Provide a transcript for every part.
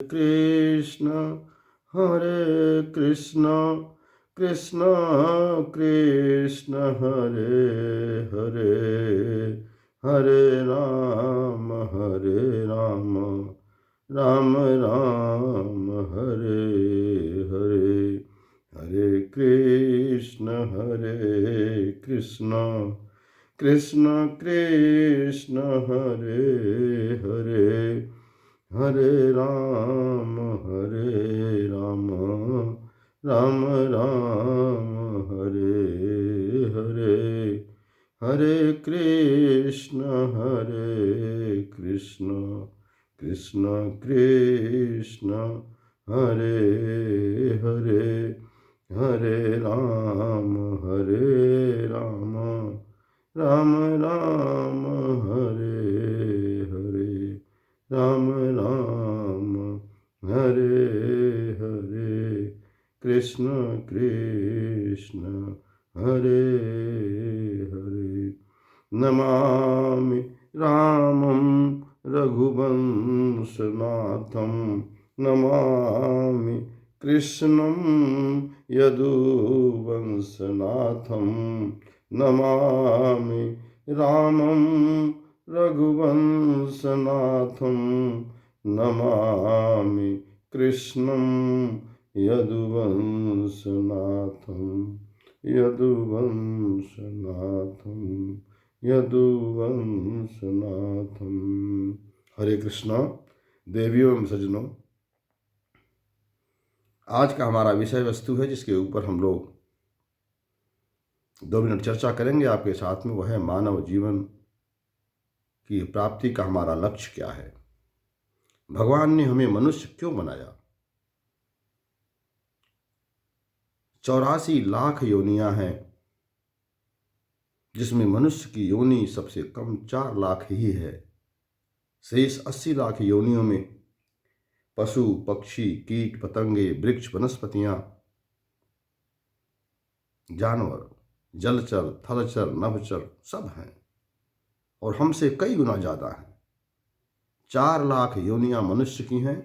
कृष्ण हरे कृष्ण कृष्ण कृष्ण हरे हरे हरे राम राम राम हरे हरे हरे कृष्ण कृष्ण कृष्ण हरे हरे हरे राम राम राम हरे हरे हरे कृष्ण कृष्ण कृष्ण हरे हरे हरे राम राम राम हरे हरे राम राम हरे हरे कृष्ण कृष्ण हरे हरे नमामि रामं रघुवंशनाथं नमामि कृष्णं यदुवंशनाथं नमामि रामं रघुवंशनाथं नमामि कृष्णं यदुवंशनाथं यदुवंशनाथम। हरे कृष्णा। देवियों एवं सज्जनों, आज का हमारा विषय वस्तु है जिसके ऊपर हम लोग 2 मिनट चर्चा करेंगे आपके साथ में। वह है मानव जीवन की प्राप्ति का हमारा लक्ष्य क्या है। भगवान ने हमें मनुष्य क्यों बनाया। 84 लाख योनियां हैं, जिसमें मनुष्य की योनि सबसे कम 4 लाख ही है। शेष 80 लाख योनियों में पशु पक्षी कीट पतंगे वृक्ष वनस्पतियां जानवर जलचर थलचर नभचर सब हैं और हमसे कई गुना ज्यादा हैं। 4 लाख योनियां मनुष्य की हैं,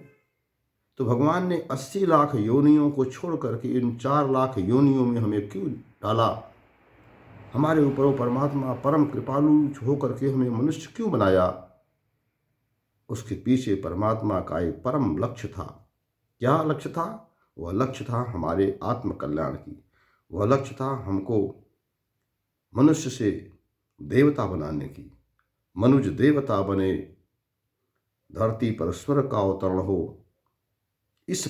तो भगवान ने 80 लाख योनियों को छोड़ करके इन 4 लाख योनियों में हमें क्यों डाला। हमारे ऊपर वो परमात्मा परम कृपालु होकर के हमें मनुष्य क्यों बनाया। उसके पीछे परमात्मा का एक परम लक्ष्य था। क्या लक्ष्य था? वह लक्ष्य था हमारे आत्म कल्याण की। वह लक्ष्य था हमको मनुष्य से देवता बनाने की। मनुज देवता बने, धरती पर स्वर्ग का अवतरण हो। इस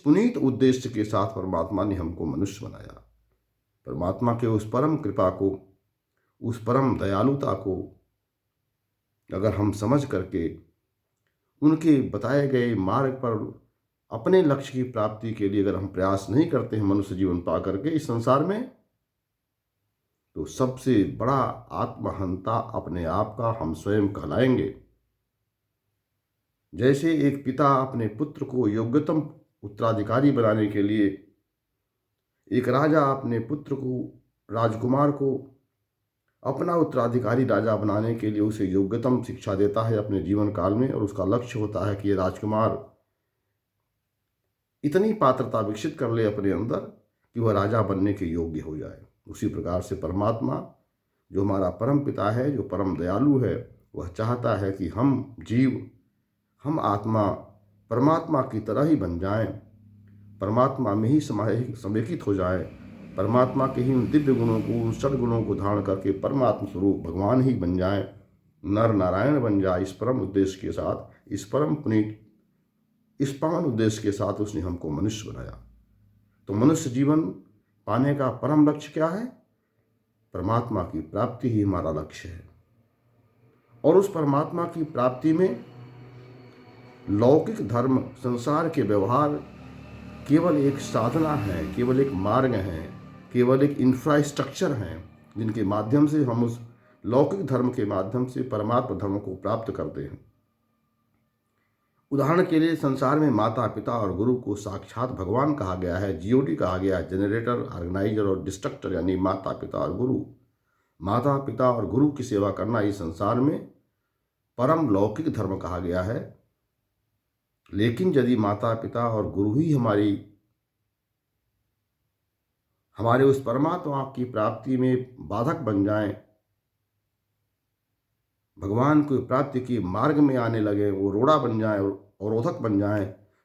पुनीत उद्देश्य के साथ परमात्मा ने हमको मनुष्य बनाया। परमात्मा के उस परम कृपा को, उस परम दयालुता को अगर हम समझ करके उनके बताए गए मार्ग पर अपने लक्ष्य की प्राप्ति के लिए अगर हम प्रयास नहीं करते हैं मनुष्य जीवन पा करके इस संसार में, तो सबसे बड़ा आत्महंता अपने आप का हम स्वयं कहलाएंगे। जैसे एक पिता अपने पुत्र को योग्यतम उत्तराधिकारी बनाने के लिए, एक राजा अपने पुत्र को, राजकुमार को अपना उत्तराधिकारी राजा बनाने के लिए उसे योग्यतम शिक्षा देता है अपने जीवन काल में, और उसका लक्ष्य होता है कि ये राजकुमार इतनी पात्रता विकसित कर ले अपने अंदर कि वह राजा बनने के योग्य हो जाए। उसी प्रकार से परमात्मा जो हमारा परम पिता है, जो परम दयालु है, वह चाहता है कि हम जीव, हम आत्मा परमात्मा की तरह ही बन जाएं, परमात्मा में ही समेकित हो जाएं, परमात्मा के ही उन दिव्य गुणों को, उन सद्गुणों को धारण करके परमात्मा स्वरूप भगवान ही बन जाएं, नर नारायण बन जाए। इस परम उद्देश्य के साथ, इस परम पुनीत, इस पावन उद्देश्य के साथ उसने हमको मनुष्य बनाया। तो मनुष्य जीवन पाने का परम लक्ष्य क्या है? परमात्मा की प्राप्ति ही हमारा लक्ष्य है। और उस परमात्मा की प्राप्ति में लौकिक धर्म, संसार के व्यवहार केवल एक साधना है, केवल एक मार्ग है, केवल एक इंफ्रास्ट्रक्चर है, जिनके माध्यम से हम उस लौकिक धर्म के माध्यम से परमात्मा धर्म को प्राप्त करते हैं। उदाहरण के लिए संसार में माता पिता और गुरु को साक्षात भगवान कहा गया है, जीओडी कहा गया है, जनरेटर, ऑर्गेनाइजर और डिस्ट्रक्टर, यानी माता पिता और गुरु। माता पिता और गुरु की सेवा करना इस संसार में परम लौकिक धर्म कहा गया है। लेकिन यदि माता पिता और गुरु ही हमारे उस परमात्मा की प्राप्ति में बाधक बन जाएं, भगवान को प्राप्ति के मार्ग में आने लगे, वो रोड़ा बन जाए और रोधक बन जाए,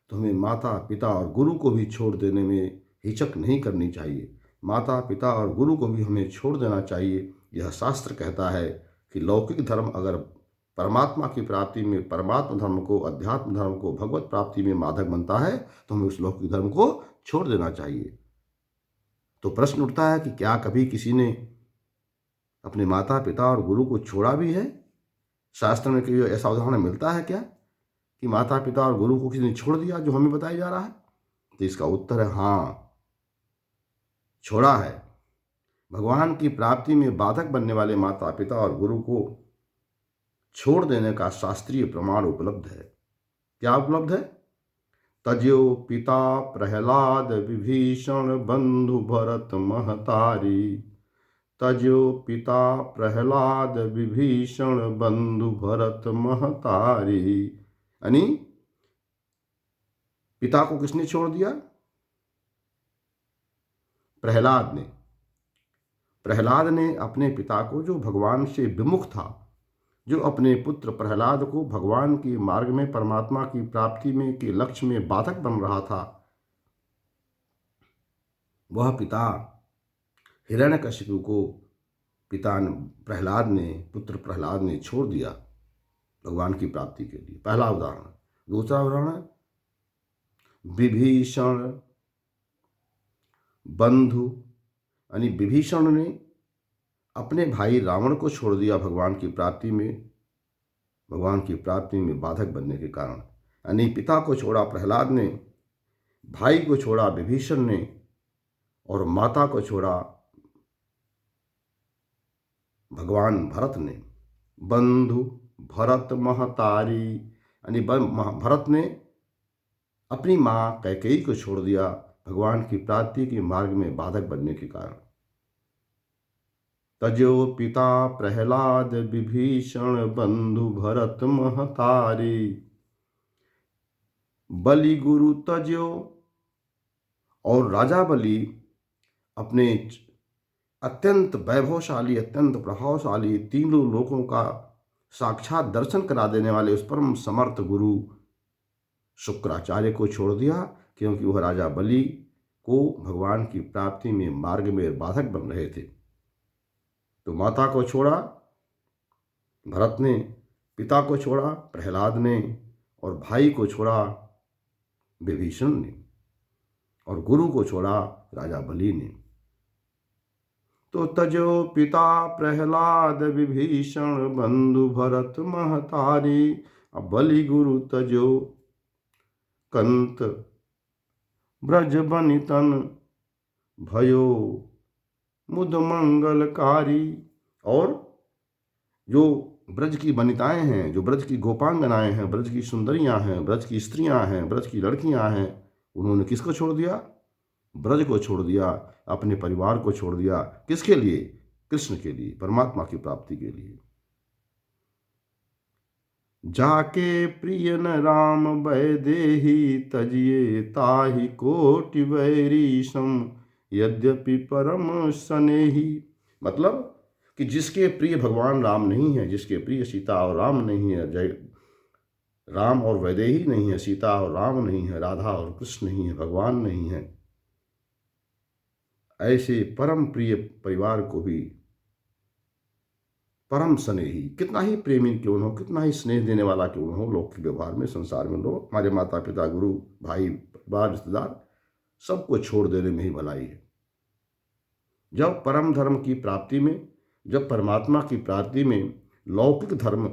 तो हमें माता पिता और गुरु को भी छोड़ देने में हिचक नहीं करनी चाहिए। माता पिता और गुरु को भी हमें छोड़ देना चाहिए। यह शास्त्र कहता है कि लौकिक धर्म अगर परमात्मा की प्राप्ति में, परमात्मा धर्म को, अध्यात्म धर्म को, भगवत प्राप्ति में बाधक बनता है तो हमें उस लौकिक धर्म को छोड़ देना चाहिए। तो प्रश्न उठता है कि क्या कभी किसी ने अपने माता पिता और गुरु को छोड़ा भी है? शास्त्र में कोई ऐसा उदाहरण मिलता है क्या कि माता पिता और गुरु को किसी ने छोड़ दिया जो हमें बताया जा रहा है? तो इसका उत्तर है हाँ, छोड़ा है। भगवान की प्राप्ति में बाधक बनने वाले माता पिता और गुरु को छोड़ देने का शास्त्रीय प्रमाण उपलब्ध है। क्या उपलब्ध है? तज्यो पिता प्रहलाद विभीषण बंधु भरत महतारी, तज्यो पिता प्रहलाद विभीषण बंधु भरत महतारी। यानी पिता को किसने छोड़ दिया? प्रहलाद ने। प्रहलाद ने अपने पिता को, जो भगवान से विमुख था, जो अपने पुत्र प्रहलाद को भगवान के मार्ग में, परमात्मा की प्राप्ति में के लक्ष्य में बाधक बन रहा था, वह पिता हिरण्यकशिपु को पुत्र प्रहलाद ने छोड़ दिया भगवान की प्राप्ति के लिए। पहला उदाहरण। दूसरा उदाहरण, विभीषण बंधु, यानी विभीषण ने अपने भाई रावण को छोड़ दिया भगवान की प्राप्ति में बाधक बनने के कारण। यानी पिता को छोड़ा प्रहलाद ने, भाई को छोड़ा विभीषण ने, और माता को छोड़ा भगवान भरत ने। बंधु भरत महतारी, यानी भरत ने अपनी माँ कैकेयी को छोड़ दिया भगवान की प्राप्ति के मार्ग में बाधक बनने के कारण। तज्यो पिता प्रहलाद विभीषण बंधु भरत महतारी, बलि गुरु तज्यो, और राजा बलि अपने अत्यंत वैभवशाली, अत्यंत प्रभावशाली, तीनों लोकों का साक्षात दर्शन करा देने वाले उस परम समर्थ गुरु शुक्राचार्य को छोड़ दिया, क्योंकि वह राजा बलि को भगवान की प्राप्ति में मार्ग में बाधक बन रहे थे। तो माता को छोड़ा भरत ने, पिता को छोड़ा प्रहलाद ने, और भाई को छोड़ा विभीषण ने, और गुरु को छोड़ा राजा बलि ने। तो तजो पिता प्रहलाद विभीषण बंधु भरत महतारी, अब बलि गुरु तजो कंत ब्रज बनितन भयो मुद मंगलकारी। और जो ब्रज की वनिताएं हैं, जो ब्रज की गोपांगनाएं हैं, ब्रज की सुंदरियां हैं, ब्रज की स्त्रियां हैं, ब्रज की लड़कियां हैं, उन्होंने किसको छोड़ दिया? ब्रज को छोड़ दिया, अपने परिवार को छोड़ दिया। किसके लिए? कृष्ण के लिए, परमात्मा की प्राप्ति के लिए। जाके प्रिय न राम वैदेही, तजिए ताहि कोटि वैरी सम, यद्यपि परम स्नेही। मतलब कि जिसके प्रिय भगवान राम नहीं है, जिसके प्रिय सीता और राम नहीं है, राम और वैदेही नहीं है, सीता और राम नहीं है, राधा और कृष्ण नहीं है, भगवान नहीं है, ऐसे परम प्रिय परिवार को भी परम स्नेही, कितना ही प्रेमी क्यों न हो, कितना ही स्नेह देने वाला क्यों न हो, लौकिक व्यवहार में, संसार में लोग, हमारे माता पिता, गुरु, भाई, परिवार, रिश्तेदार, सबको छोड़ देने में ही भलाई है। जब परम धर्म की प्राप्ति में, जब परमात्मा की प्राप्ति में लौकिक धर्म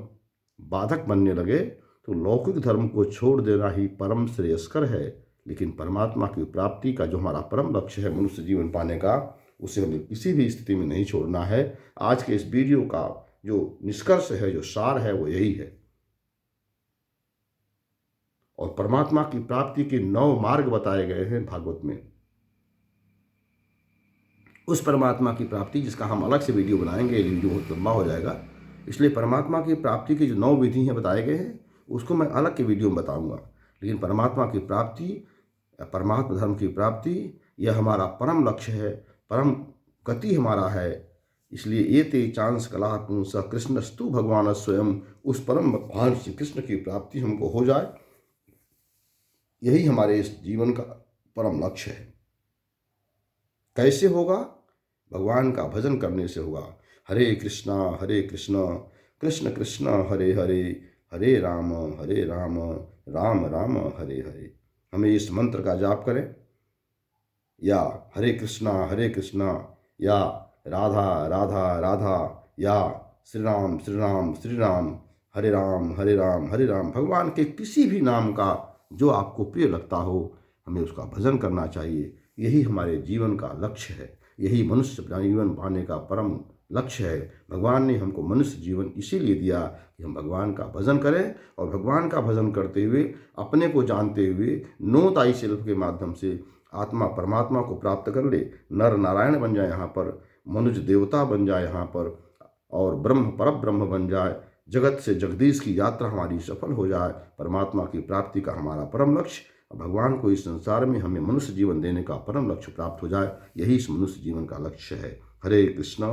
बाधक बनने लगे, तो लौकिक धर्म को छोड़ देना ही परम श्रेयस्कर है। लेकिन परमात्मा की प्राप्ति का जो हमारा परम लक्ष्य है, मनुष्य जीवन पाने का, उसे हमें किसी भी स्थिति में नहीं छोड़ना है। आज के इस वीडियो का जो निष्कर्ष है, जो सार है, वो यही है। और परमात्मा की प्राप्ति के 9 मार्ग बताए गए हैं भागवत में। उस परमात्मा की प्राप्ति जिसका हम अलग से वीडियो बनाएंगे, वीडियो बहुत लंबा हो जाएगा, इसलिए परमात्मा की प्राप्ति की जो 9 विधि हैं बताए गए हैं, उसको मैं अलग के वीडियो में बताऊंगा। लेकिन परमात्मा की प्राप्ति, परमात्मा धर्म की प्राप्ति, यह हमारा परम लक्ष्य है, परम गति हमारा है। इसलिए एते चांस कला पुंस कृष्णस्तु भगवान स्वयं, उस परम भगवान श्री कृष्ण की प्राप्ति हमको हो जाए, यही हमारे इस जीवन का परम लक्ष्य है। कैसे होगा? भगवान का भजन करने से होगा। हरे कृष्ण कृष्ण कृष्ण हरे हरे, हरे राम राम राम हरे हरे। हमें इस मंत्र का जाप करें, या हरे कृष्णा, या राधा राधा राधा, या श्री राम श्री राम, हरे राम। भगवान के किसी भी नाम का जो आपको प्रिय लगता हो, हमें उसका भजन करना चाहिए। यही हमारे जीवन का लक्ष्य है, यही मनुष्य जीवन पाने का परम लक्ष्य है। भगवान ने हमको मनुष्य जीवन इसीलिए दिया कि हम भगवान का भजन करें, और भगवान का भजन करते हुए, अपने को जानते हुए, नो ताई सेल्फ के माध्यम से आत्मा परमात्मा को प्राप्त कर ले, नर नारायण बन जाए यहाँ पर, मनुष्य देवता बन जाए यहाँ पर, और ब्रह्म परब्रह्म बन जाए, जगत से जगदीश की यात्रा हमारी सफल हो जाए, परमात्मा की प्राप्ति का हमारा परम लक्ष्य, भगवान को इस संसार में हमें मनुष्य जीवन देने का परम लक्ष्य प्राप्त हो जाए, यही इस मनुष्य जीवन का लक्ष्य है। हरे कृष्णा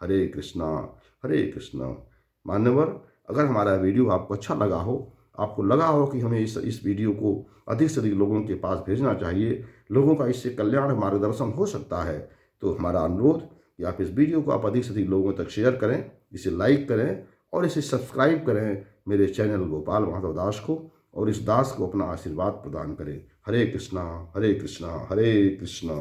हरे कृष्णा। मान्यवर, अगर हमारा वीडियो आपको अच्छा लगा हो, आपको लगा हो कि हमें इस वीडियो को अधिक से अधिक लोगों के पास भेजना चाहिए, लोगों का इससे कल्याण मार्गदर्शन हो सकता है, तो हमारा अनुरोध कि आप इस वीडियो को आप अधिक से अधिक लोगों तक शेयर करें, इसे लाइक करें और इसे सब्सक्राइब करें मेरे चैनल गोपाल माधव दास को, और इस दास को अपना आशीर्वाद प्रदान करें। हरे कृष्णा हरे कृष्णा।